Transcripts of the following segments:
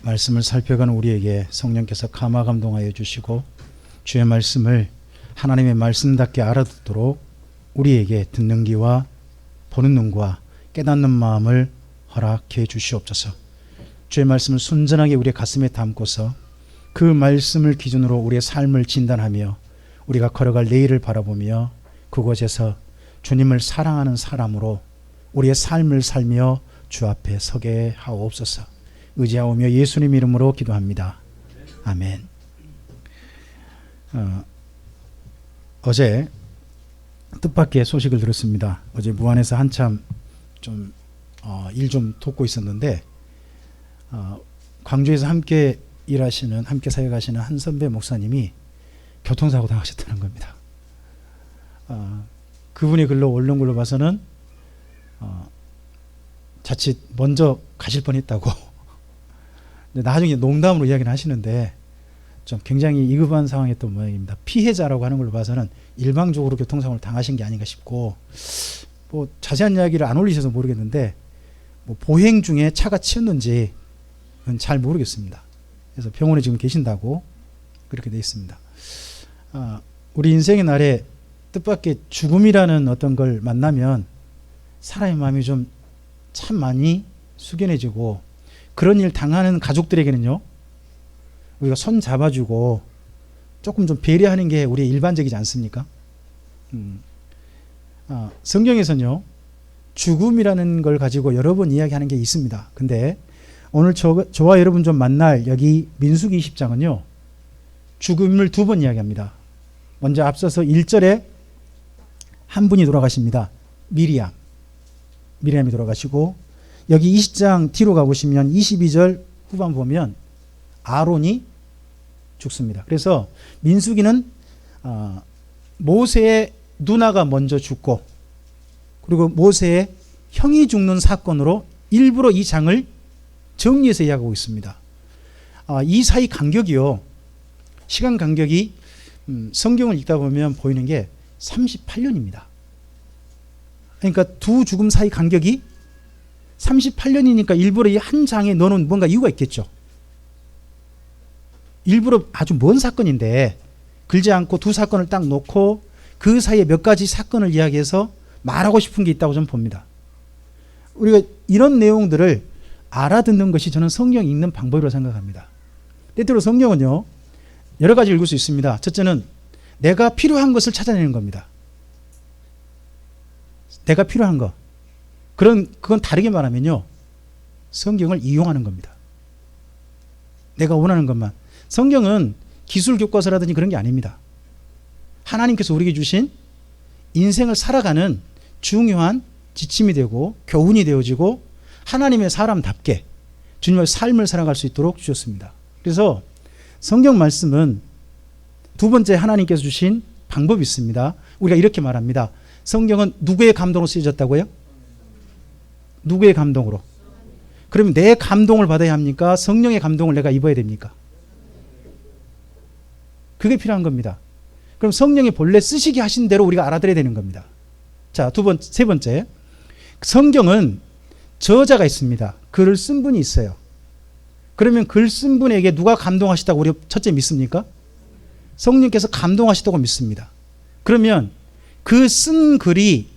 말씀을 살펴가는 우리에게 성령께서 감화 감동하여 주시고 주의 말씀을 하나님의 말씀답게 알아듣도록 우리에게 듣는 귀와 보는 눈과 깨닫는 마음을 허락해 주시옵소서. 주의 말씀을 순전하게 우리의 가슴에 담고서 그 말씀을 기준으로 우리의 삶을 진단하며 우리가 걸어갈 내일을 바라보며 그곳에서 주님을 사랑하는 사람으로 우리의 삶을 살며 주 앞에 서게 하옵소서. 의지하오며 예수님 이름으로 기도합니다. 아멘. 어제 뜻밖의 소식을 들었습니다. 어제 무안에서 한참 일 좀 돕고 있었는데 광주에서 함께 일하시는, 함께 사역하시는 한 선배 목사님이 교통사고 당하셨다는 겁니다. 그분이 글로 올린 걸로 봐서는 자칫 먼저 가실 뻔했다고. 나중에 농담으로 이야기를 하시는데 좀 굉장히 위급한 상황이었던 모양입니다. 피해자라고 하는 걸로 봐서는 일방적으로 교통사고를 당하신 게 아닌가 싶고, 뭐 자세한 이야기를 안 올리셔서 모르겠는데 뭐 보행 중에 차가 치였는지 잘 모르겠습니다. 그래서 병원에 지금 계신다고 그렇게 되어 있습니다. 우리 인생의 날에 뜻밖의 죽음이라는 어떤 걸 만나면 사람의 마음이 좀 참 많이 숙연해지고, 그런 일 당하는 가족들에게는요, 우리가 손 잡아주고 조금 좀 배려하는 게 우리의 일반적이지 않습니까? 성경에서는요, 죽음이라는 걸 가지고 여러 번 이야기하는 게 있습니다. 근데 오늘 저와 여러분 좀 만날 여기 민수기 20장은요, 죽음을 두 번 이야기합니다. 먼저 앞서서 1절에 한 분이 돌아가십니다. 미리암이 돌아가시고, 여기 20장 뒤로 가보시면 22절 후반 보면 아론이 죽습니다. 그래서 민수기는 모세의 누나가 먼저 죽고, 그리고 모세의 형이 죽는 사건으로 일부러 이 장을 정리해서 이야기하고 있습니다. 이 사이 간격이요, 시간 간격이 성경을 읽다 보면 보이는 게 38년입니다. 그러니까 두 죽음 사이 간격이 38년이니까 일부러 이 한 장에 넣어놓은 뭔가 이유가 있겠죠. 일부러 아주 먼 사건인데 길지 않고 두 사건을 딱 놓고 그 사이에 몇 가지 사건을 이야기해서 말하고 싶은 게 있다고 저는 봅니다. 우리가 이런 내용들을 알아듣는 것이 저는 성경 읽는 방법이라고 생각합니다. 때때로 성경은요, 여러 가지 읽을 수 있습니다. 첫째는 내가 필요한 것을 찾아내는 겁니다. 내가 필요한 것. 그건 다르게 말하면요, 성경을 이용하는 겁니다. 내가 원하는 것만. 성경은 기술 교과서라든지 그런 게 아닙니다. 하나님께서 우리에게 주신 인생을 살아가는 중요한 지침이 되고 교훈이 되어지고 하나님의 사람답게 주님의 삶을 살아갈 수 있도록 주셨습니다. 그래서 성경 말씀은 두 번째 하나님께서 주신 방법이 있습니다. 우리가 이렇게 말합니다. 성경은 누구의 감동으로 쓰여졌다고요? 누구의 감동으로? 그러면 내 감동을 받아야 합니까? 성령의 감동을 내가 입어야 됩니까? 그게 필요한 겁니다. 그럼 성령이 본래 쓰시게 하신 대로 우리가 알아들어야 되는 겁니다. 자, 세 번째. 성경은 저자가 있습니다. 글을 쓴 분이 있어요. 그러면 글 쓴 분에게 누가 감동하시다고 우리 첫째 믿습니까? 성령께서 감동하시다고 믿습니다. 그러면 그 쓴 글이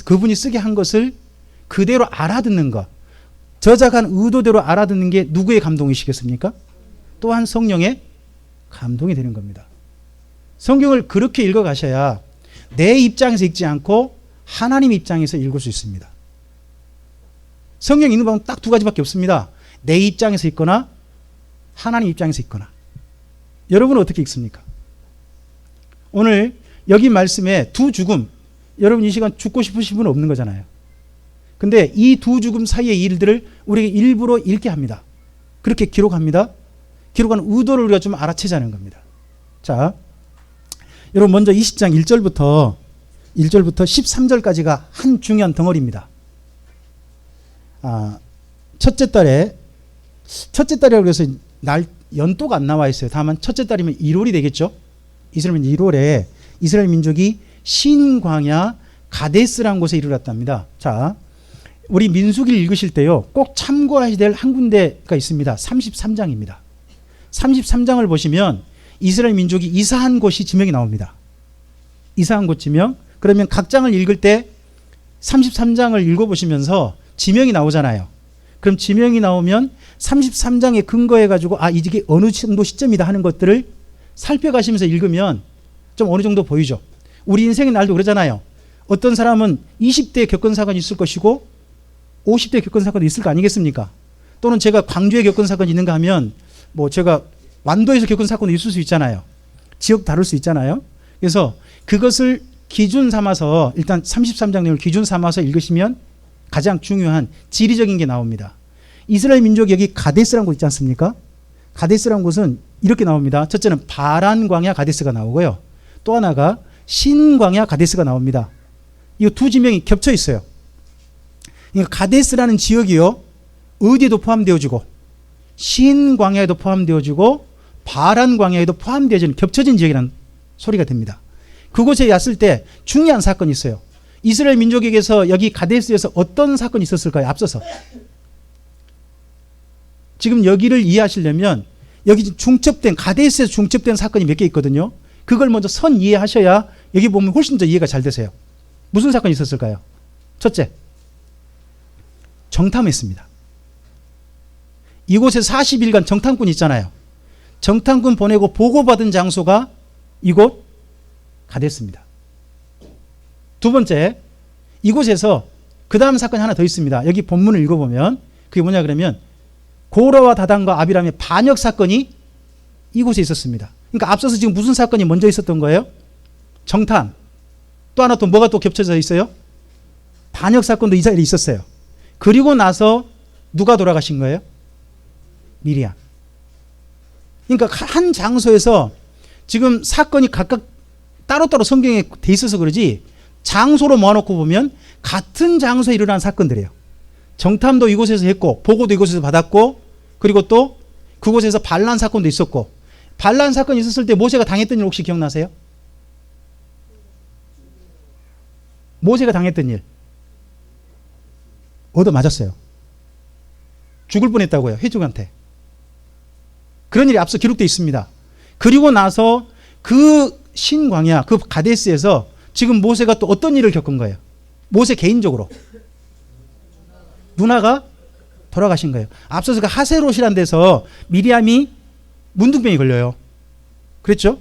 그분이 쓰게 한 것을 그대로 알아듣는 것, 저자가 한 의도대로 알아듣는 게 누구의 감동이시겠습니까? 또한 성령의 감동이 되는 겁니다. 성경을 그렇게 읽어가셔야 내 입장에서 읽지 않고 하나님 입장에서 읽을 수 있습니다. 성경 읽는 방법은 딱 두 가지밖에 없습니다. 내 입장에서 읽거나 하나님 입장에서 읽거나. 여러분은 어떻게 읽습니까? 오늘 여기 말씀에 두 죽음, 여러분 이 시간 죽고 싶으신 분은 없는 거잖아요. 근데 이 두 죽음 사이의 일들을 우리가 일부러 읽게 합니다. 그렇게 기록합니다. 기록한 의도를 우리가 좀 알아채자는 겁니다. 자, 여러분 먼저 20장 1절부터 13절까지가 한 중요한 덩어리입니다. 첫째 달이라고 해서 연도가 안 나와 있어요. 다만 첫째 달이면 1월이 되겠죠. 이스라엘은 1월에 이스라엘 민족이 신광야 가데스라는 곳에 이르렀답니다. 자, 우리 민수기를 읽으실 때요, 꼭 참고하셔야 될 한 군데가 있습니다. 33장입니다. 33장을 보시면 이스라엘 민족이 이사한 곳이 지명이 나옵니다. 이사한 곳 지명. 그러면 각 장을 읽을 때 33장을 읽어보시면서 지명이 나오잖아요. 그럼 지명이 나오면 33장에 근거해가지고 이게 어느 정도 시점이다 하는 것들을 살펴가시면서 읽으면 좀 어느 정도 보이죠. 우리 인생의 날도 그러잖아요. 어떤 사람은 20대에 겪은 사건이 있을 것이고 50대에 겪은 사건도 있을 거 아니겠습니까? 또는 제가 광주에 겪은 사건이 있는가 하면 제가 완도에서 겪은 사건도 있을 수 있잖아요. 지역 다를 수 있잖아요. 그래서 그것을 기준 삼아서 일단 33장 내용을 기준 삼아서 읽으시면 가장 중요한 지리적인 게 나옵니다. 이스라엘 민족이 여기 가데스라는 곳 있지 않습니까? 가데스라는 곳은 이렇게 나옵니다. 첫째는 바란 광야 가데스가 나오고요. 또 하나가 신 광야 가데스가 나옵니다. 이 두 지명이 겹쳐 있어요. 그러니까 가데스라는 지역이요, 어디에도 포함되어지고 신 광야에도 포함되어지고 바란 광야에도 포함되어지는 겹쳐진 지역이라는 소리가 됩니다. 그곳에 왔을 때 중요한 사건이 있어요. 이스라엘 민족에게서 여기 가데스에서 어떤 사건이 있었을까요? 앞서서. 지금 여기를 이해하시려면 여기 가데스에서 중첩된 사건이 몇 개 있거든요. 그걸 먼저 선 이해하셔야 여기 보면 훨씬 더 이해가 잘 되세요. 무슨 사건이 있었을까요? 첫째, 정탐했습니다. 이곳에 40일간 정탐꾼 있잖아요. 정탐꾼 보내고 보고받은 장소가 이곳 가데스입니다. 두 번째, 이곳에서 그 다음 사건이 하나 더 있습니다. 여기 본문을 읽어보면 그게 뭐냐 그러면 고라와 다단과 아비람의 반역 사건이 이곳에 있었습니다. 그러니까 앞서서 지금 무슨 사건이 먼저 있었던 거예요? 정탐. 또 하나 또 뭐가 또 겹쳐져 있어요? 반역 사건도 이스라엘에 있었어요. 그리고 나서 누가 돌아가신 거예요? 미리암. 그러니까 한 장소에서 지금 사건이 각각 따로따로 성경에 돼 있어서 그러지 장소로 모아놓고 보면 같은 장소에 일어난 사건들이에요. 정탐도 이곳에서 했고 보고도 이곳에서 받았고 그리고 또 그곳에서 반란 사건도 있었고 반란 사건이 있었을 때 모세가 당했던 일 혹시 기억나세요? 모세가 당했던 일 얻어맞았어요. 죽을 뻔했다고요. 회중한테. 그런 일이 앞서 기록되어 있습니다. 그리고 나서 그 신광야 그 가데스에서 지금 모세가 또 어떤 일을 겪은 거예요? 모세 개인적으로 누나가 돌아가신 거예요. 앞서서 그 하세롯이라는 데서 미리암이 문둥병이 걸려요. 그랬죠?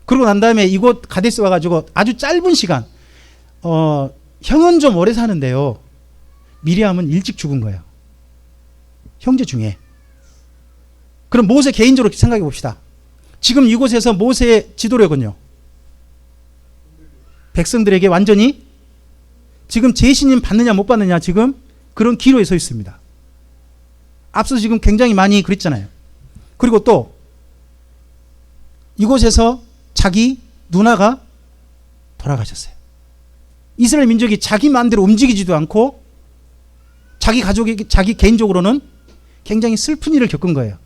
그러고 난 다음에 이곳 가데스 와가지고 아주 짧은 시간 형은 좀 오래 사는데요. 미리암은 일찍 죽은 거예요. 형제 중에. 그럼 모세 개인적으로 생각해 봅시다. 지금 이곳에서 모세의 지도력은요. 백성들에게 완전히 지금 제신임 받느냐 못 받느냐 지금 그런 기로에 서 있습니다. 앞서 지금 굉장히 많이 그랬잖아요. 그리고 또 이곳에서 자기 누나가 돌아가셨어요. 이스라엘 민족이 자기 마음대로 움직이지도 않고 자기 가족에게 자기 개인적으로는 굉장히 슬픈 일을 겪은 거예요.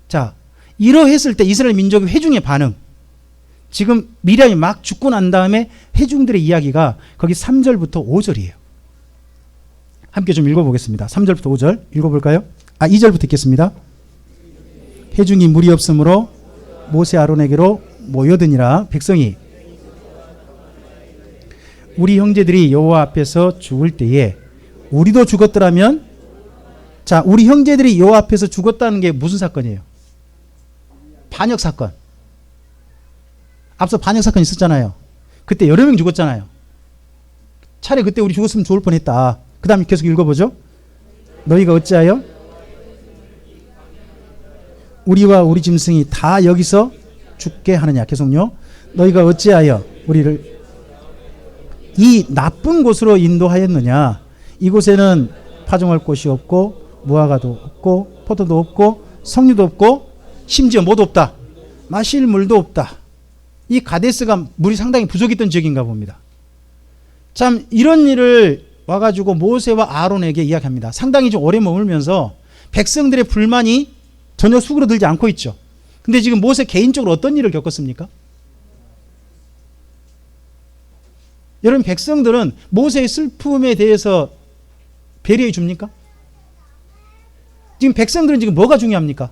자, 이러했을 때 이스라엘 민족의 회중의 반응, 지금 미리암이 막 죽고 난 다음에 회중들의 이야기가 거기 3절부터 5절이에요. 함께 좀 읽어보겠습니다. 3절부터 5절 읽어볼까요? 2절부터 읽겠습니다. 회중이 물이 없으므로 모세 아론에게로 모여드니라. 백성이 우리 형제들이 여호와 앞에서 죽을 때에 우리도 죽었더라면, 자, 우리 형제들이 여호와 앞에서 죽었다는 게 무슨 사건이에요? 반역 사건. 앞서 반역 사건 있었잖아요. 그때 여러 명 죽었잖아요. 차라리 그때 우리 죽었으면 좋을 뻔했다. 그 다음에 계속 읽어보죠. 너희가 어찌하여 우리와 우리 짐승이 다 여기서 죽게 하느냐. 계속요. 너희가 어찌하여 우리를 이 나쁜 곳으로 인도하였느냐. 이곳에는 파종할 곳이 없고 무화과도 없고 포도도 없고 석류도 없고 심지어 뭐도 없다. 마실 물도 없다. 이 가데스가 물이 상당히 부족했던 지역인가 봅니다. 참 이런 일을 와가지고 모세와 아론에게 이야기합니다. 상당히 좀 오래 머물면서 백성들의 불만이 전혀 수그러들지 않고 있죠. 근데 지금 모세 개인적으로 어떤 일을 겪었습니까? 여러분, 백성들은 모세의 슬픔에 대해서 배려해 줍니까? 지금 백성들은 지금 뭐가 중요합니까?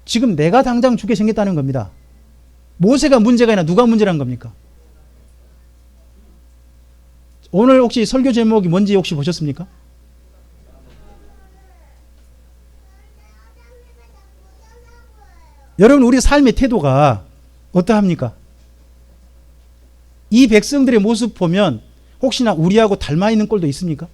지금 내가 당장 죽게 생겼다는 겁니다. 모세가 문제가 아니라 누가 문제란 겁니까? 오늘 혹시 설교 제목이 뭔지 혹시 보셨습니까? 여러분, 우리 삶의 태도가 어떠합니까? 이 백성들의 모습 보면 혹시나 우리하고 닮아 있는 꼴도 있습니까?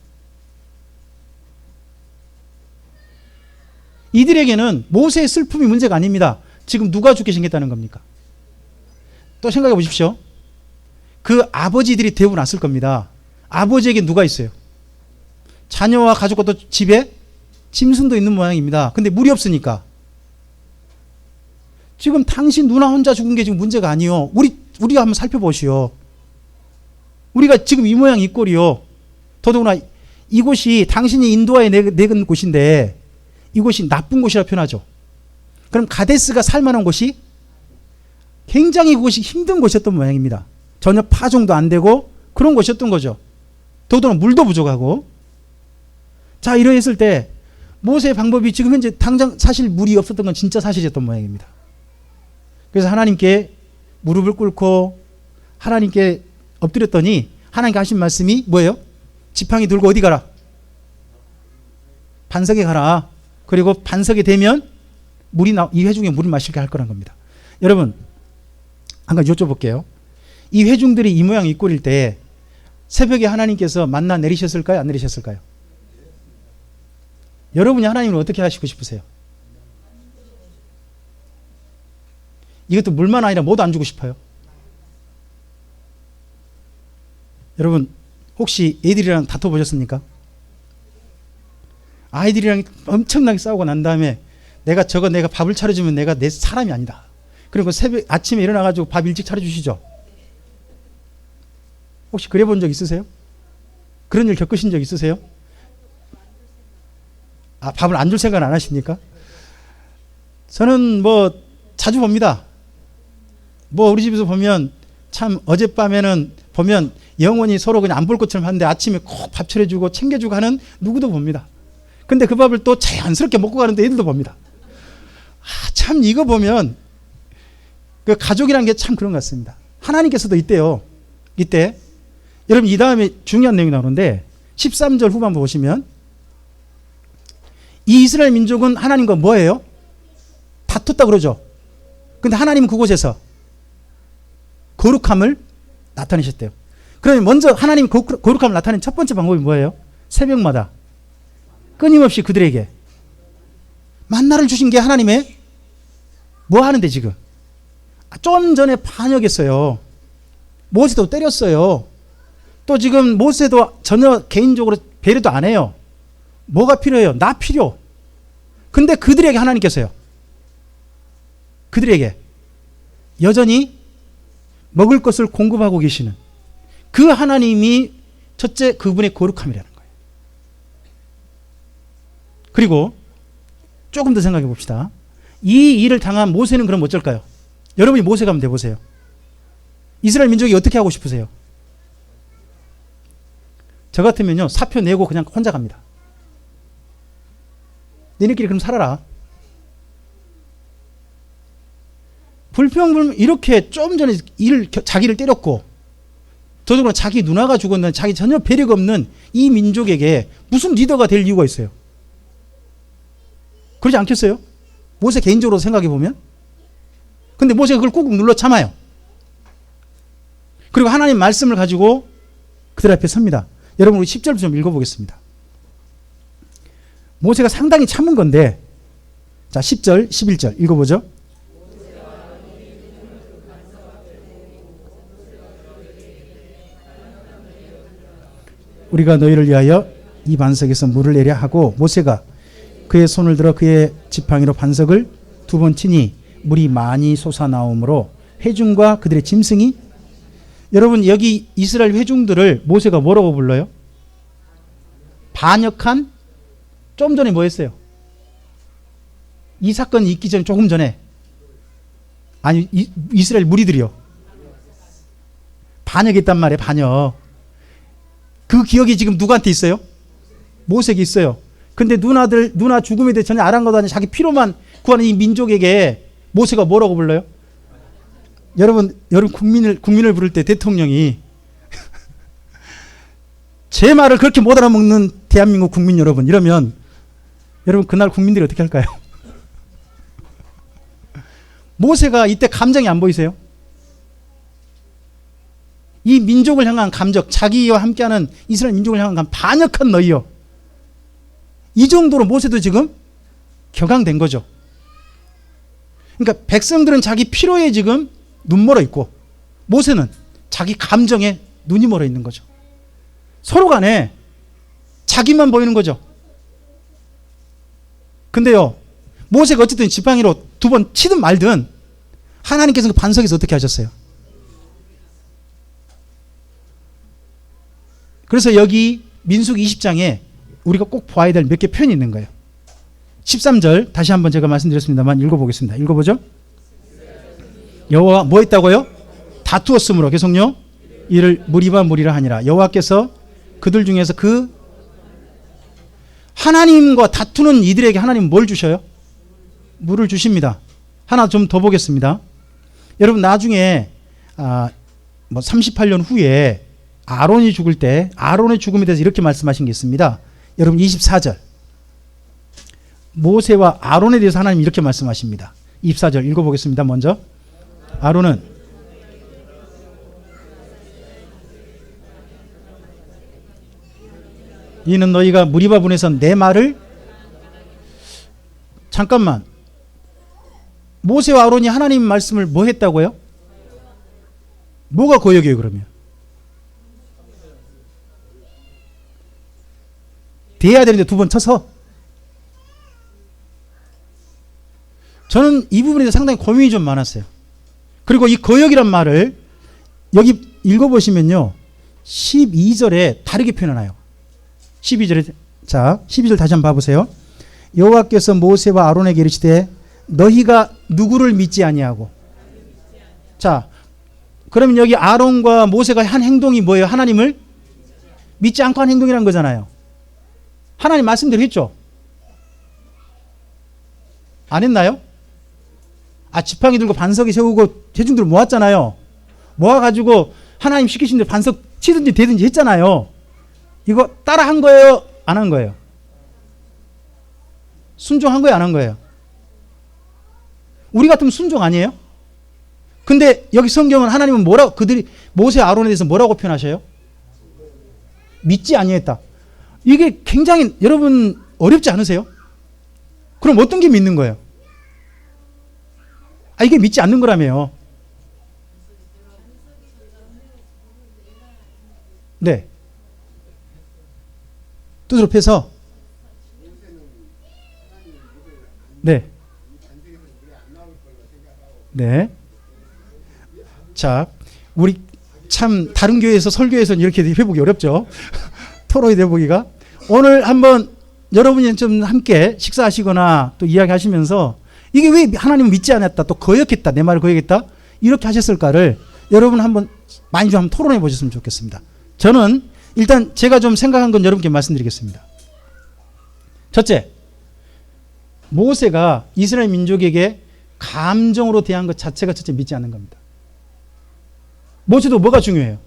이들에게는 모세의 슬픔이 문제가 아닙니다. 지금 누가 죽게 생겼다는 겁니까? 또 생각해 보십시오. 그 아버지들이 되고 났을 겁니다. 아버지에게 누가 있어요? 자녀와 가족과 또 집에 짐승도 있는 모양입니다. 근데 물이 없으니까. 지금 당신 누나 혼자 죽은 게 지금 문제가 아니요. 우리가 한번 살펴보시오. 우리가 지금 이 모양 이 꼴이요. 더더구나 이곳이 당신이 인도하에 내건 곳인데 이곳이 나쁜 곳이라 표현하죠. 그럼 가데스가 살만한 곳이 굉장히 그곳이 힘든 곳이었던 모양입니다. 전혀 파종도 안 되고 그런 곳이었던 거죠. 더더구나 물도 부족하고. 자, 이러했을 때 모세의 방법이 지금 현재 당장 사실 물이 없었던 건 진짜 사실이었던 모양입니다. 그래서 하나님께 무릎을 꿇고 하나님께 엎드렸더니 하나님께 하신 말씀이 뭐예요? 지팡이 들고 어디 가라? 반석에 가라. 그리고 반석에 되면 이 회중에 물을 마시게 할 거란 겁니다. 여러분, 한 가지 여쭤볼게요. 이 회중들이 이 모양 이 꼴일 때 새벽에 하나님께서 만나 내리셨을까요? 안 내리셨을까요? 여러분이 하나님을 어떻게 하시고 싶으세요? 이것도 물만 아니라 뭐도 안 주고 싶어요. 여러분, 혹시 애들이랑 다퉈보셨습니까? 아이들이랑 엄청나게 싸우고 난 다음에 내가 밥을 차려주면 내가 내 사람이 아니다. 그리고 아침에 일어나가지고 밥 일찍 차려주시죠. 혹시 그래 본 적 있으세요? 그런 일 겪으신 적 있으세요? 아, 밥을 안 줄 생각은 안 하십니까? 저는 자주 봅니다. 우리 집에서 보면 참 어젯밤에는 보면 영원히 서로 그냥 안 볼 것처럼 하는데 아침에 꼭 밥 차려주고 챙겨주고 하는 누구도 봅니다. 근데 그 밥을 또 자연스럽게 먹고 가는데 애들도 봅니다. 참 이거 보면 그 가족이라는 게 참 그런 것 같습니다. 하나님께서도 이때요. 이때 여러분 이 다음에 중요한 내용이 나오는데 13절 후반부 보시면 이 이스라엘 민족은 하나님과 뭐예요? 다퉜다 그러죠. 근데 하나님은 그곳에서 거룩함을 나타내셨대요. 그러면 먼저 하나님이 거룩함을 나타낸 첫 번째 방법이 뭐예요? 새벽마다 끊임없이 그들에게 만나를 주신 게 하나님의 뭐 하는데 지금? 좀 전에 반역했어요. 모세도 때렸어요. 또 지금 모세도 전혀 개인적으로 배려도 안 해요. 뭐가 필요해요? 나 필요. 근데 그들에게 하나님께서요. 그들에게 여전히 먹을 것을 공급하고 계시는 그 하나님이 첫째 그분의 거룩함이라는 거예요. 그리고 조금 더 생각해 봅시다. 이 일을 당한 모세는 그럼 어쩔까요? 여러분이 모세가 한번 돼보세요. 이스라엘 민족이 어떻게 하고 싶으세요? 저 같으면요 사표 내고 그냥 혼자 갑니다. 너네끼리 그럼 살아라. 불평불만 이렇게 좀 전에 자기를 때렸고 더더구나 자기 누나가 죽었는데 자기 전혀 배려가 없는 이 민족에게 무슨 리더가 될 이유가 있어요? 그러지 않겠어요? 모세 개인적으로 생각해 보면. 근데 모세가 그걸 꾹꾹 눌러 참아요. 그리고 하나님 말씀을 가지고 그들 앞에 섭니다. 여러분 우리 10절 좀 읽어보겠습니다. 모세가 상당히 참은 건데 자 10절 11절 읽어보죠. 우리가 너희를 위하여 이 반석에서 물을 내려 하고 모세가 그의 손을 들어 그의 지팡이로 반석을 두 번 치니 물이 많이 솟아나오므로 회중과 그들의 짐승이 여러분 여기 이스라엘 회중들을 모세가 뭐라고 불러요? 반역한 좀 전에 뭐 했어요? 이 사건이 있기 전에 조금 전에 아니 이스라엘 무리들이요. 반역했단 말이에요. 반역. 그 기억이 지금 누구한테 있어요? 모세에게 있어요. 근데 누나 죽음에 대해 전혀 아랑곳하지 않은 자기 피로만 구하는 이 민족에게 모세가 뭐라고 불러요? 여러분 국민을 부를 때 대통령이 제 말을 그렇게 못 알아먹는 대한민국 국민 여러분, 이러면 여러분 그날 국민들이 어떻게 할까요? 모세가 이때 감정이 안 보이세요? 이 민족을 향한 감정, 자기와 함께하는 이스라엘 민족을 향한 반역한 너희여. 이 정도로 모세도 지금 격앙된 거죠. 그러니까 백성들은 자기 피로에 지금 눈 멀어 있고 모세는 자기 감정에 눈이 멀어 있는 거죠. 서로 간에 자기만 보이는 거죠. 근데요, 모세가 어쨌든 지팡이로 2번 치든 말든 하나님께서 그 반석에서 어떻게 하셨어요? 그래서 여기 민수기 20장에 우리가 꼭 봐야 될 몇 개 표현이 있는 거예요. 13절 다시 한번 제가 말씀드렸습니다만 읽어보겠습니다. 읽어보죠. 여호와 뭐 했다고요? 다투었으므로 계속요. 이를 무리바 무리라 하니라. 여호와께서 그들 중에서 그 하나님과 다투는 이들에게 하나님 뭘 주셔요? 물을 주십니다. 하나 좀 더 보겠습니다. 여러분 나중에 38년 후에 아론이 죽을 때 아론의 죽음에 대해서 이렇게 말씀하신 게 있습니다. 여러분 24절 모세와 아론에 대해서 하나님 이렇게 말씀하십니다. 24절 읽어보겠습니다. 먼저 아론은 이는 너희가 무리바 분에서 내 말을 잠깐만 모세와 아론이 하나님 말씀을 뭐 했다고요? 뭐가 거역이에요 그러면? 대해야 되는데 2번 쳐서 저는 이 부분에 대해서 상당히 고민이 좀 많았어요. 그리고 이 거역이란 말을 여기 읽어보시면요 12절에 다르게 표현하나요? 12절에 자 12절 다시 한번 봐보세요. 여호와께서 모세와 아론에게 이르시되 너희가 누구를 믿지 아니하고 자 그러면 여기 아론과 모세가 한 행동이 뭐예요? 하나님을 믿지 않고 한 행동이란 거잖아요. 하나님 말씀대로 했죠? 안 했나요? 지팡이 들고 반석에 세우고 대중들 모았잖아요. 모아가지고 하나님 시키신 대로 반석 치든지 되든지 했잖아요. 이거 따라 한 거예요? 안 한 거예요? 순종한 거예요? 안 한 거예요? 우리 같으면 순종 아니에요? 근데 여기 성경은 하나님은 뭐라고 그들이 모세 아론에 대해서 뭐라고 표현하셔요? 믿지 아니했다. 이게 굉장히 여러분 어렵지 않으세요? 그럼 어떤 게 믿는 거예요? 이게 믿지 않는 거라며요. 네. 뜻으로 패서 네. 네. 자, 우리 참 다른 교회에서 설교에서는 이렇게 회복이 어렵죠. 토론이 돼보기가. 오늘 한번 여러분이 좀 함께 식사하시거나 또 이야기하시면서 이게 왜 하나님을 믿지 않았다 또 거역했다 내 말을 거역했다 이렇게 하셨을까를 여러분 한번 많이 좀 한번 토론해 보셨으면 좋겠습니다. 저는 일단 제가 좀 생각한 건 여러분께 말씀드리겠습니다. 첫째, 모세가 이스라엘 민족에게 감정으로 대한 것 자체가 첫째 믿지 않는 겁니다. 모세도 뭐가 중요해요?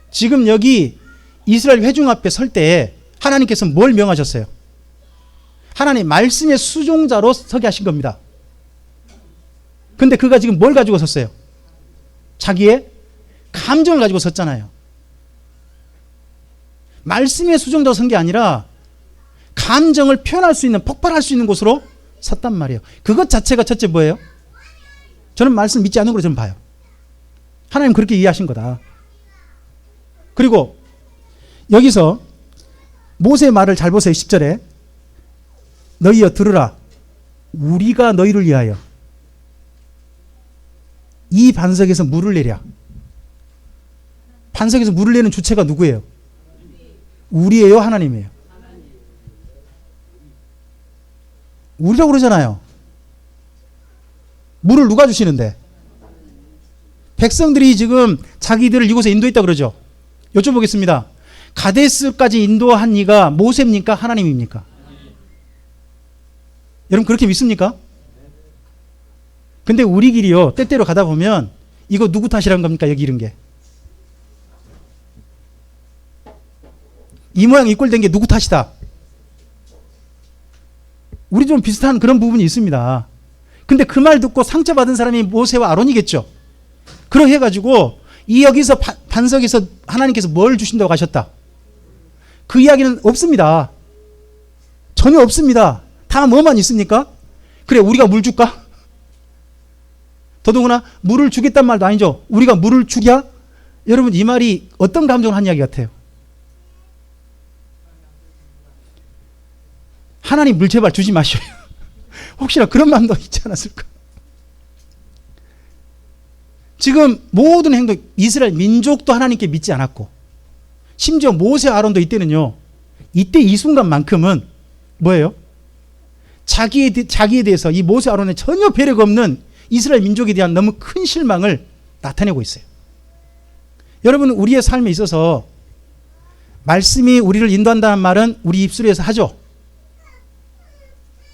지금 여기 이스라엘 회중 앞에 설 때 하나님께서 뭘 명하셨어요? 하나님 말씀의 수종자로 서게 하신 겁니다. 근데 그가 지금 뭘 가지고 섰어요? 자기의 감정을 가지고 섰잖아요. 말씀의 수종자로 선 게 아니라 감정을 표현할 수 있는 폭발할 수 있는 곳으로 섰단 말이에요. 그것 자체가 첫째 뭐예요? 저는 말씀 믿지 않는 걸로 저는 봐요. 하나님 그렇게 이해하신 거다. 그리고 여기서 모세의 말을 잘 보세요. 10절에 너희여 들으라 우리가 너희를 위하여 이 반석에서 물을 내랴. 반석에서 물을 내는 주체가 누구예요? 우리예요? 하나님이에요? 우리라고 그러잖아요. 물을 누가 주시는데? 백성들이 지금 자기들을 이곳에 인도했다 그러죠. 여쭤보겠습니다. 가데스까지 인도한 이가 모세입니까? 하나님입니까? 여러분 그렇게 믿습니까? 근데 우리 길이요, 때때로 가다 보면 이거 누구 탓이란 겁니까? 여기 이런 게. 이 모양 이 꼴 된 게 누구 탓이다. 우리 좀 비슷한 그런 부분이 있습니다. 근데 그 말 듣고 상처받은 사람이 모세와 아론이겠죠. 그렇게 해가지고 이 여기서 반석에서 하나님께서 뭘 주신다고 하셨다. 그 이야기는 없습니다. 전혀 없습니다. 다 뭐만 있습니까? 그래 우리가 물 줄까? 더더구나 물을 주겠단 말도 아니죠. 우리가 물을 주랴? 여러분 이 말이 어떤 감정을 한 이야기 같아요? 하나님 물 제발 주지 마셔요. 혹시나 그런 마음도 있지 않았을까? 지금 모든 행동, 이스라엘 민족도 하나님께 믿지 않았고 심지어 모세 아론도 이때는요, 이때 이 순간만큼은 뭐예요? 자기에 대해서 이 모세 아론에 전혀 배려가 없는 이스라엘 민족에 대한 너무 큰 실망을 나타내고 있어요. 여러분 우리의 삶에 있어서 말씀이 우리를 인도한다는 말은 우리 입술에서 하죠.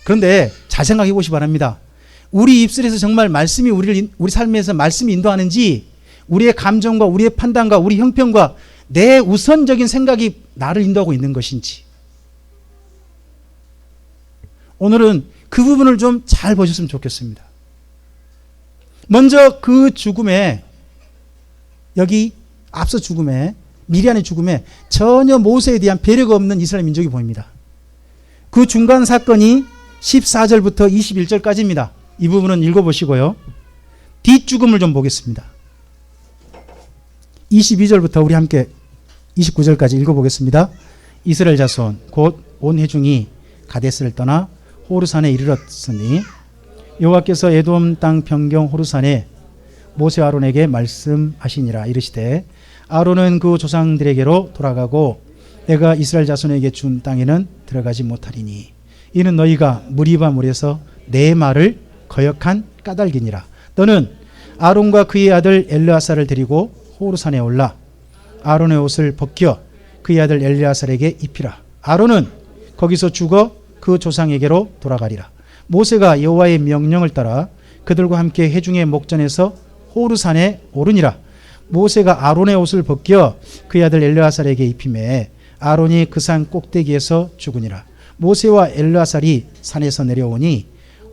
그런데 잘 생각해 보시기 바랍니다. 우리 입술에서 정말 말씀이 우리 삶에서 말씀이 인도하는지, 우리의 감정과 우리의 판단과 우리 형편과 내 우선적인 생각이 나를 인도하고 있는 것인지, 오늘은 그 부분을 좀 잘 보셨으면 좋겠습니다. 먼저 그 죽음에, 여기 앞서 죽음에, 미리안의 죽음에 전혀 모세에 대한 배려가 없는 이스라엘 민족이 보입니다. 그 중간 사건이 14절부터 21절까지입니다. 이 부분은 읽어보시고요. 뒷죽음을 좀 보겠습니다. 22절부터 우리 함께 29절까지 읽어보겠습니다. 이스라엘 자손 곧 온 회중이 가데스를 떠나 호르산에 이르렀으니 여호와께서 에돔 땅 변경 호르산에 모세와 아론에게 말씀하시니라. 이르시되 아론은 그 조상들에게로 돌아가고 내가 이스라엘 자손에게 준 땅에는 들어가지 못하리니 이는 너희가 무리바 물에서 내 말을 거역한 까닭이니라. 너는 아론과 그의 아들 엘르아사를 데리고 호르산에 올라 아론의 옷을 벗겨 그의 아들 엘르아사에게 입히라. 아론은 거기서 죽어 그 조상에게로 돌아가리라. 모세가 여호와의 명령을 따라 그들과 함께 회중의 목전에서 호르산에 오르니라. 모세가 아론의 옷을 벗겨 그의 아들 엘르아살에게 입히매 아론이 그 산 꼭대기에서 죽으니라. 모세와 엘르아살이 산에서 내려오니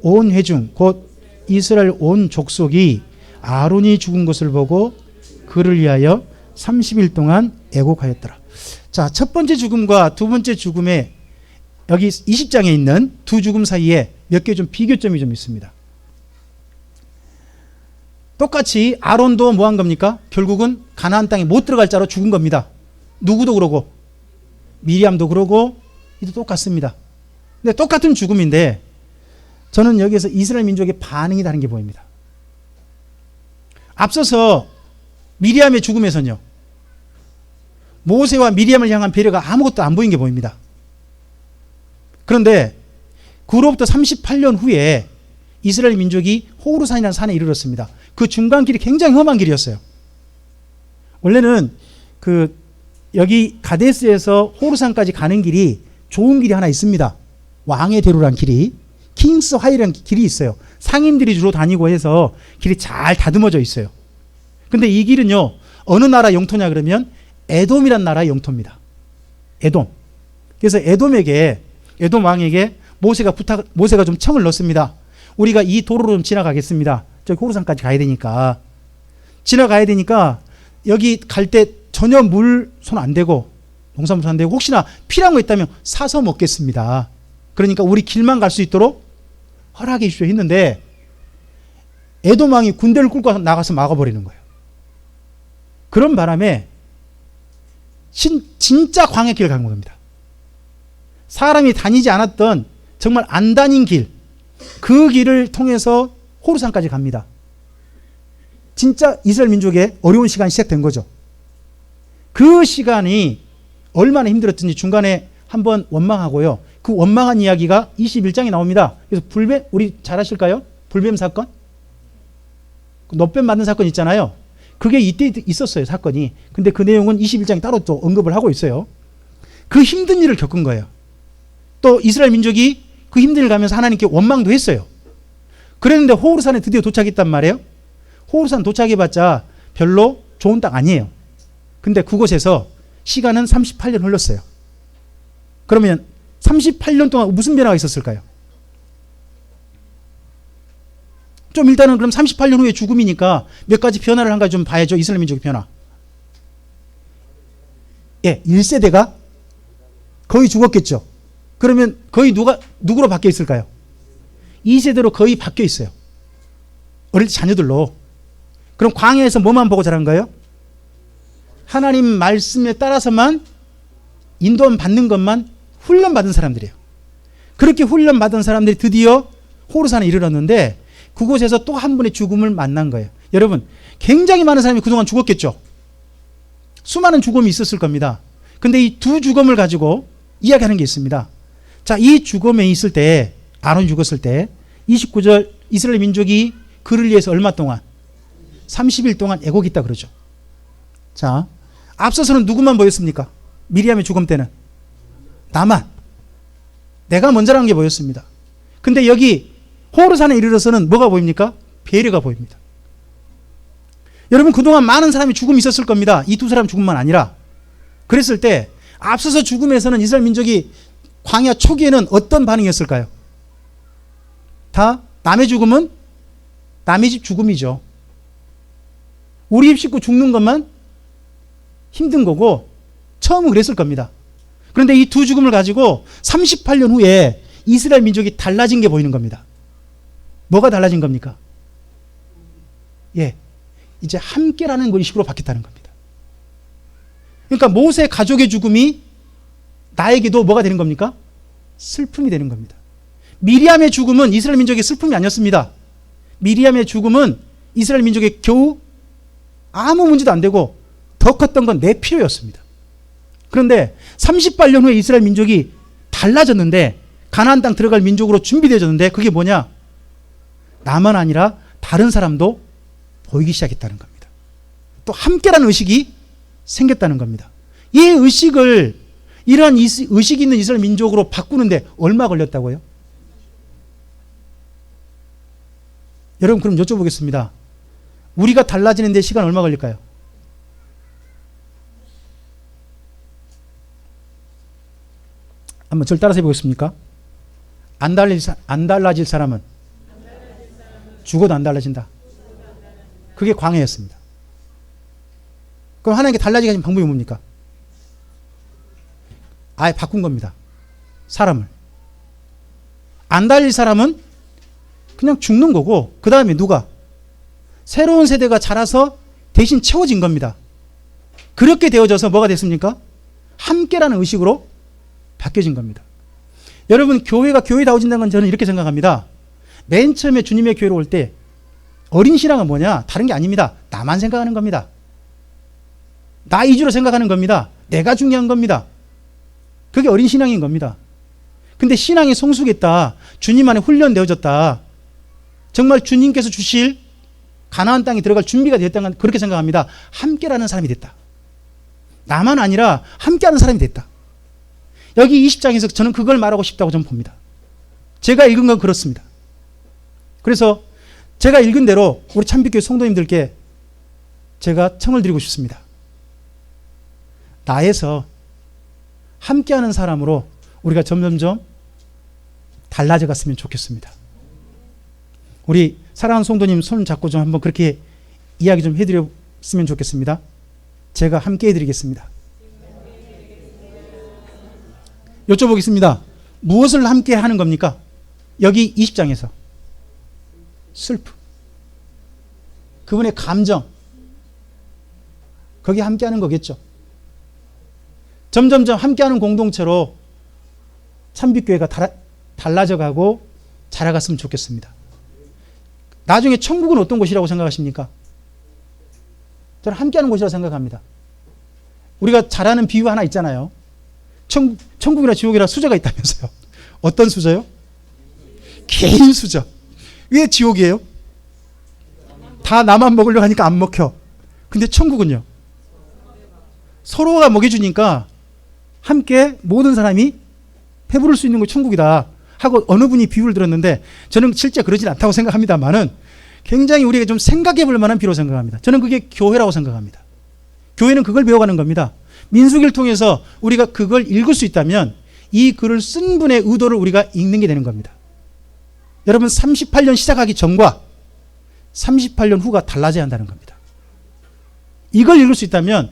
온 회중 곧 이스라엘 온 족속이 아론이 죽은 것을 보고 그를 위하여 30일 동안 애곡하였더라. 자, 첫 번째 죽음과 두 번째 죽음에 여기 20장에 있는 두 죽음 사이에 몇 개 좀 비교점이 좀 있습니다. 똑같이 아론도 뭐 한 겁니까? 결국은 가나안 땅에 못 들어갈 자로 죽은 겁니다. 누구도 그러고 미리암도 그러고 이도 똑같습니다. 근데 똑같은 죽음인데 저는 여기에서 이스라엘 민족의 반응이 다른 게 보입니다. 앞서서 미리암의 죽음에서는요, 모세와 미리암을 향한 배려가 아무것도 안 보인 게 보입니다. 그런데 그로부터 38년 후에 이스라엘 민족이 호르산이라는 산에 이르렀습니다. 그 중간 길이 굉장히 험한 길이었어요. 원래는 여기 가데스에서 호르산까지 가는 길이 좋은 길이 하나 있습니다. 왕의 대로란 길이, 킹스 하이라는 길이 있어요. 상인들이 주로 다니고 해서 길이 잘 다듬어져 있어요. 근데 이 길은요, 어느 나라 영토냐 그러면 에돔이란 나라의 영토입니다. 에돔. 그래서 에돔 왕에게 모세가 좀 청을 넣습니다. 우리가 이 도로로 좀 지나가겠습니다. 저기 호르산까지 가야 되니까. 지나가야 되니까 여기 갈 때 전혀 물 손 안 대고 농산물 손 안 대고 혹시나 필요한 거 있다면 사서 먹겠습니다. 그러니까 우리 길만 갈 수 있도록 허락해 주십시오 했는데 에돔 왕이 군대를 끌고 나가서 막아버리는 거예요. 그런 바람에 진짜 광야 길을 간 겁니다. 사람이 다니지 않았던 정말 안 다닌 길, 그 길을 통해서 호르산까지 갑니다. 진짜 이스라엘 민족의 어려운 시간이 시작된 거죠. 그 시간이 얼마나 힘들었든지 중간에 한번 원망하고요. 그 원망한 이야기가 21장에 나옵니다. 그래서 우리 잘 아실까요? 불뱀 사건? 놋뱀 맞는 사건 있잖아요. 그게 이때 있었어요, 사건이. 근데 그 내용은 21장에 따로 또 언급을 하고 있어요. 그 힘든 일을 겪은 거예요. 또 이스라엘 민족이 그 힘든 일 가면서 하나님께 원망도 했어요. 그랬는데 호르산에 드디어 도착했단 말이에요. 호르산 도착해봤자 별로 좋은 땅 아니에요. 근데 그곳에서 시간은 38년 흘렀어요. 그러면 38년 동안 무슨 변화가 있었을까요? 좀 일단은 그럼 38년 후에 죽음이니까 몇 가지 변화를 한 가지 좀 봐야죠. 이스라엘 민족의 변화. 예, 1세대가 거의 죽었겠죠. 그러면 거의 누구로 바뀌어 있을까요? 2세대로 거의 바뀌어 있어요. 어릴 때 자녀들로. 그럼 광야에서 뭐만 보고 자란 거예요? 하나님 말씀에 따라서만 인도함 받는 것만 훈련받은 사람들이에요. 그렇게 훈련받은 사람들이 드디어 호르산에 이르렀는데 그곳에서 또 한 분의 죽음을 만난 거예요. 여러분, 굉장히 많은 사람이 그동안 죽었겠죠. 수많은 죽음이 있었을 겁니다. 근데 이 두 죽음을 가지고 이야기하는 게 있습니다. 자, 이 죽음에 있을 때, 아론이 죽었을 때 29절 이스라엘 민족이 그를 위해서 얼마 동안? 30일 동안 애곡 있다 그러죠. 자, 앞서서는 누구만 보였습니까? 미리암의 죽음 때는 나만, 내가 먼저라는 게 보였습니다. 근데 여기 호르산에 이르러서는 뭐가 보입니까? 배려가 보입니다. 여러분, 그동안 많은 사람이 죽음이 있었을 겁니다. 이 두 사람 죽음만 아니라. 그랬을 때 앞서서 죽음에서는 이스라엘 민족이 광야 초기에는 어떤 반응이었을까요? 다 남의 죽음은 남의 집 죽음이죠. 우리 집 식구 죽는 것만 힘든 거고 처음은 그랬을 겁니다. 그런데 이 두 죽음을 가지고 38년 후에 이스라엘 민족이 달라진 게 보이는 겁니다. 뭐가 달라진 겁니까? 예, 이제 함께라는 의식으로 바뀌었다는 겁니다. 그러니까 모세 가족의 죽음이 나에게도 뭐가 되는 겁니까? 슬픔이 되는 겁니다. 미리암의 죽음은 이스라엘 민족의 슬픔이 아니었습니다. 미리암의 죽음은 이스라엘 민족의 겨우 아무 문제도 안 되고 더 컸던 건 내 필요였습니다. 그런데 38년 후에 이스라엘 민족이 달라졌는데 가나안 땅 들어갈 민족으로 준비되어졌는데 그게 뭐냐? 나만 아니라 다른 사람도 보이기 시작했다는 겁니다. 또 함께라는 의식이 생겼다는 겁니다. 이 의식을 이러한 의식이 있는 이스라엘 민족으로 바꾸는데 얼마 걸렸다고요? 여러분, 그럼 여쭤보겠습니다. 우리가 달라지는 데 시간 얼마 걸릴까요? 한번 저를 따라서 해보겠습니까? 안 달라질 사람은 죽어도 안 달라진다. 그게 광야였습니다. 그럼 하나님께 달라지게 하신 방법이 뭡니까? 아예 바꾼 겁니다. 사람을. 안 달릴 사람은 그냥 죽는 거고 그 다음에 누가? 새로운 세대가 자라서 대신 채워진 겁니다. 그렇게 되어져서 뭐가 됐습니까? 함께라는 의식으로 바뀌어진 겁니다. 여러분, 교회가 교회다워진다는 건 저는 이렇게 생각합니다. 맨 처음에 주님의 교회로 올 때 어린 신앙은 뭐냐? 다른 게 아닙니다. 나만 생각하는 겁니다. 나 위주로 생각하는 겁니다. 내가 중요한 겁니다. 그게 어린 신앙인 겁니다. 근데 신앙이 성숙했다. 주님 안에 훈련되어졌다. 정말 주님께서 주실 가나안 땅에 들어갈 준비가 되었다는 건 그렇게 생각합니다. 함께라는 사람이 됐다. 나만 아니라 함께하는 사람이 됐다. 여기 20장에서 저는 그걸 말하고 싶다고 좀 봅니다. 제가 읽은 건 그렇습니다. 그래서 제가 읽은 대로 우리 참빛교회 성도님들께 제가 청을 드리고 싶습니다. 나에서 함께하는 사람으로 우리가 점점점 달라져 갔으면 좋겠습니다. 우리 사랑하는 성도님 손 잡고 좀 한번 그렇게 이야기 좀 해드렸으면 좋겠습니다. 제가 함께 해드리겠습니다. 여쭤보겠습니다. 무엇을 함께 하는 겁니까? 여기 20장에서 슬픔, 그분의 감정, 거기에 함께 하는 거겠죠. 점점점 함께하는 공동체로 참빛교회가 달라져 가고 자라갔으면 좋겠습니다. 나중에 천국은 어떤 곳이라고 생각하십니까? 저는 함께하는 곳이라고 생각합니다. 우리가 잘 아는 비유 하나 있잖아요. 천국이나 지옥이나 수저가 있다면서요. 어떤 수저요? 개인 수저. 왜 지옥이에요? 다 나만 먹으려고 하니까 안 먹혀. 근데 천국은요? 서로가 먹여주니까 함께 모든 사람이 배부를 수 있는 거 천국이다 하고 어느 분이 비유를 들었는데 저는 실제 그러진 않다고 생각합니다만은 굉장히 우리가 좀 생각해 볼 만한 비유로 생각합니다. 저는 그게 교회라고 생각합니다. 교회는 그걸 배워가는 겁니다. 민수기를 통해서 우리가 그걸 읽을 수 있다면 이 글을 쓴 분의 의도를 우리가 읽는 게 되는 겁니다. 여러분 38년 시작하기 전과 38년 후가 달라져야 한다는 겁니다. 이걸 읽을 수 있다면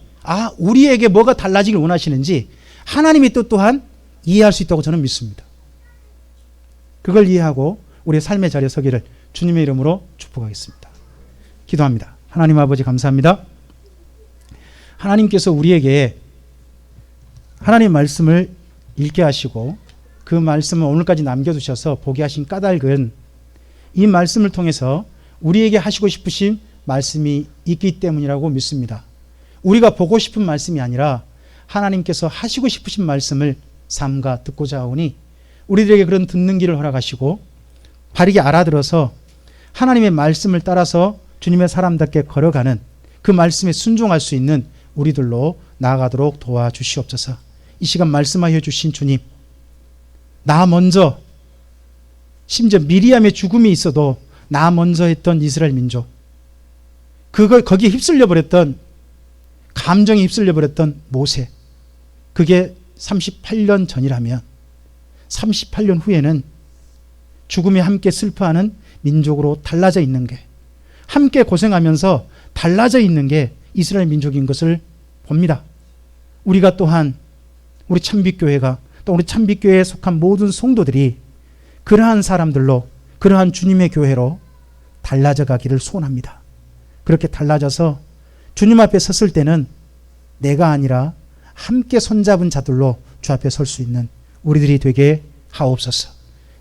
우리에게 뭐가 달라지길 원하시는지 하나님의 뜻 또한 이해할 수 있다고 저는 믿습니다. 그걸 이해하고 우리의 삶의 자리에 서기를 주님의 이름으로 축복하겠습니다. 기도합니다. 하나님 아버지 감사합니다. 하나님께서 우리에게 하나님의 말씀을 읽게 하시고 그 말씀을 오늘까지 남겨두셔서 보게 하신 까닭은 이 말씀을 통해서 우리에게 하시고 싶으신 말씀이 있기 때문이라고 믿습니다. 우리가 보고 싶은 말씀이 아니라 하나님께서 하시고 싶으신 말씀을 삼가 듣고자 하오니 우리들에게 그런 듣는 길을 허락하시고 바르게 알아들어서 하나님의 말씀을 따라서 주님의 사람답게 걸어가는 그 말씀에 순종할 수 있는 우리들로 나아가도록 도와주시옵소서. 이 시간 말씀하여 주신 주님, 나 먼저, 심지어 미리암의 죽음이 있어도 나 먼저 했던 이스라엘 민족, 거기에 휩쓸려 버렸던, 감정에 휩쓸려 버렸던 모세, 그게 38년 전이라면 38년 후에는 죽음에 함께 슬퍼하는 민족으로 달라져 있는 게, 함께 고생하면서 달라져 있는 게 이스라엘 민족인 것을 봅니다. 우리가 또한 우리 참빛교회가 또 우리 참빛교회에 속한 모든 성도들이 그러한 사람들로, 그러한 주님의 교회로 달라져 가기를 소원합니다. 그렇게 달라져서 주님 앞에 섰을 때는 내가 아니라 함께 손잡은 자들로 주 앞에 설 수 있는 우리들이 되게 하옵소서.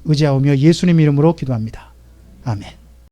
의지하오며 예수님 이름으로 기도합니다. 아멘.